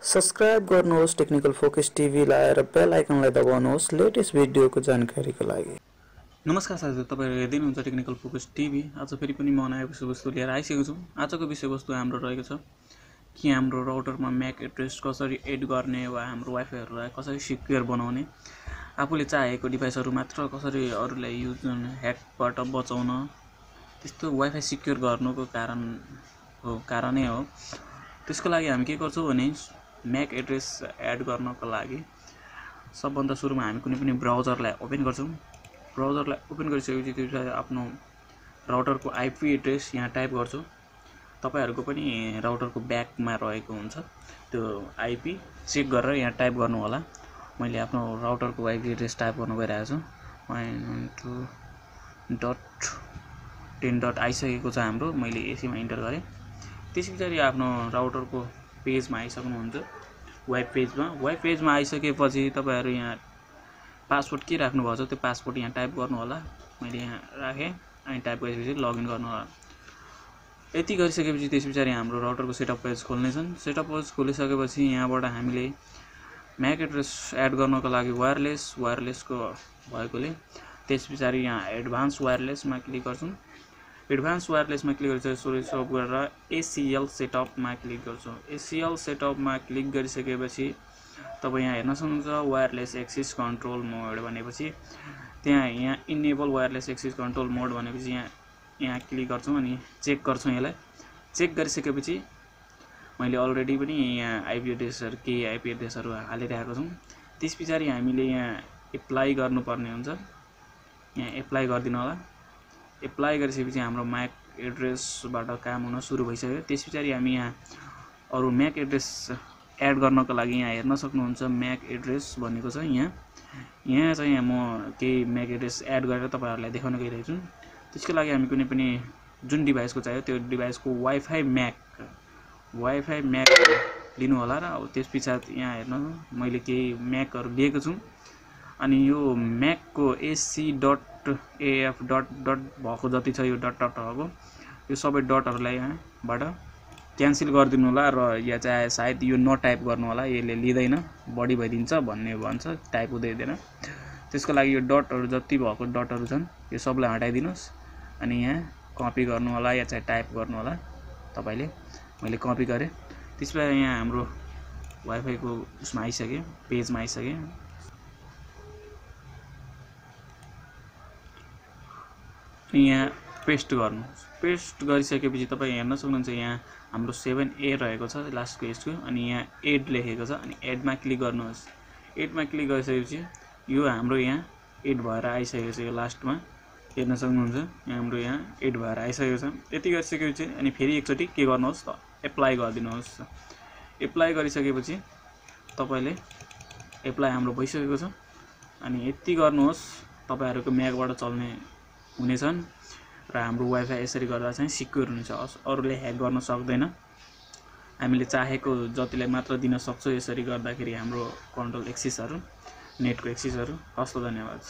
Subscribe गर्नुहोस् technical focus TV लाएर बेल आइकनलाई दबाउनुहोस् latest भिडियोको जानकारीको लागि। नमस्कार साथीहरु, तपाईहरु हेर्दै हुनुहुन्छ टेक्निकल फोकस टिभी। आज फेरि पनि म नयाँ विषयवस्तु लिएर आइसकेको छु। आजको विषयवस्तु हाम्रो रहेको छ कि हाम्रो राउटरमा म्याक एड्रेस कसरी एड गर्ने वा हाम्रो वाइफाईहरुलाई कसरी सिक्योर बनाउने, आफूले चाहेको डिभाइसहरु मात्र कसरी अरूलाई युज ह्याकबाट बचाउन, त्यस्तो वाइफाई सिक्योर गर्नुको कारणै हो। त्यसको लागि हामी के गर्छौं भने म्याक एड्रेस एड गर्नको लागि सबभन्दा सुरुमा हामी कुनै पनि ब्राउजरलाई ओपन गर्छौं। ब्राउजरलाई ओपन गरिसकेपछि त्यसपछि आफ्नो राउटरको आईपी एड्रेस यहाँ टाइप गर्छौं। तपाईहरुको पनि राउटरको ब्याकमा रहेको हुन्छ त्यो आईपी चेक गरेर यहाँ टाइप गर्नु होला। मैले आफ्नो राउटरको आईपी एड्रेस टाइप गर्न गइरहेको छु। 192.10. आइसकेको छ हाम्रो। मैले एसीमा इन्टर गरे। त्यसैगरी आफ्नो राउटरको पेजमा आइसक्नुहुन्छ। वेब पेजमा आइसकेपछि तपाईहरु यहाँ पासवर्ड के राख्नु भएको छ त्यो पासवर्ड यहाँ टाइप गर्नु होला। मैले यहाँ राखे अनि टाइप गरेपछि लगइन गर्नु होला। यति गरिसकेपछि त्यसपछि हाम्रो राउटरको सेटअप पेज खोल्नेछन्। सेटअप पेज खोलिसकेपछि यहाँबाट हामीले म्याक एड्रेस एड गर्नको लागि वायरलेसको भएकोले त्यसपछि यहाँ एडभान्स वायरलेसमा क्लिक गर्छौं। एडभान्स वायरलेसमा क्लिक गरिसकेपछि सब गरेर एसीएल सेटअपमा क्लिक गर्छौं। एसीएल सेटअपमा क्लिक गरिसकेपछि तपाई यहाँ हेर्न सक्नुहुन्छ वायरलेस एक्सेस कन्ट्रोल मोड भनेपछि यहाँ इनेबल वायरलेस एक्सेस कन्ट्रोल मोड भनेपछि यहाँ क्लिक गर्छौं अनि चेक गर्छौं। यसलाई चेक गरिसकेपछि मैले अलरेडी पनि यहाँ आईपी एड्रेसहरु हालिरहेको छु। त्यसपछि हामीले यहाँ एप्लाई गर्नुपर्ने हुन्छ। यहाँ एप्लाई गर्दिनु होला। एप्लाई गरिसकेपछि हाम्रो म्याक एड्रेसबाट काम हुन सुरु भइसक्यो। त्यसपछि हामी यहाँ अरु म्याक एड्रेस एड गर्नको लागि यहाँ हेर्न सक्नुहुन्छ म्याक एड्रेस भनेको छ। यहाँ चाहिँ म केही म्याक एड्रेस एड गरेर तपाईहरुलाई देखाउन गइरहेको छु। त्यसको लागि हामी कुनै पनि जुन डिभाइसको चाहियो त्यो डिभाइसको वाइफाई म्याक लिनु होला र त्यसपछि यहाँ हेर्नु मैले केही म्याकहरु लिएको छु अनि यो म्याकको ac.af डट भएको जति छ यो डट भएको यो सबै डटहरुलाई यहाँबाट क्यान्सल गरिदिनु होला र या चाहिँ सायद यो नटाइप गर्नु होला। यसले लिदैन बढी भइदिन्छ भन्ने भन्छ, टाइप हुँदै हुँदैन। त्यसको लागि यो डटहरु जति भएको डटहरु छन् यो सबलाई हटाइदिनुस् अनि यहाँ कपी गर्नु होला या चाहिँ टाइप गर्नु होला तपाईले। मैले कपी गरे। त्यसपछि यहाँ हाम्रो वाइफाईको उसमा आइसके, पेजमा आइसके। यहाँ पेस्ट गर्नु। पेस्ट गरिसकेपछि तपाई हेर्न सक्नुहुन्छ यहाँ हाम्रो 7A रहेको छ लास्टको यसको अनि यहाँ एड लेखेको छ अनि एडमा क्लिक गर्नुहोस्। एडमा क्लिक गरिसकेपछि यो हाम्रो यहाँ एड भएर आइसकेको छ। यो लास्टमा हेर्न सक्नुहुन्छ हाम्रो यहाँ एड भएर आइसकेको छ। यति गरिसकेपछि अनि फेरि एकचोटी के गर्नुहोस् त एप्लाई गरिदिनुहोस्। एप्लाई गरिसकेपछि तपाईले एप्लाई हाम्रो भइसकेको छ अनि यति गर्नुहोस् तपाईहरुको म्याकबाट चल्ने हुनेछन् र हाम्रो वाइफाई यसरी गर्दा चाहिँ सिक्योर हुन्छ। अरूले ह्याक गर्न सक्दैन। हामीले चाहेको जतिलाई मात्र दिन सक्छौं यसरी गर्दाखेरि हाम्रो कन्ट्रोल एक्सेसहरु नेटको एक्सेसहरु। हस्त धन्यवाद।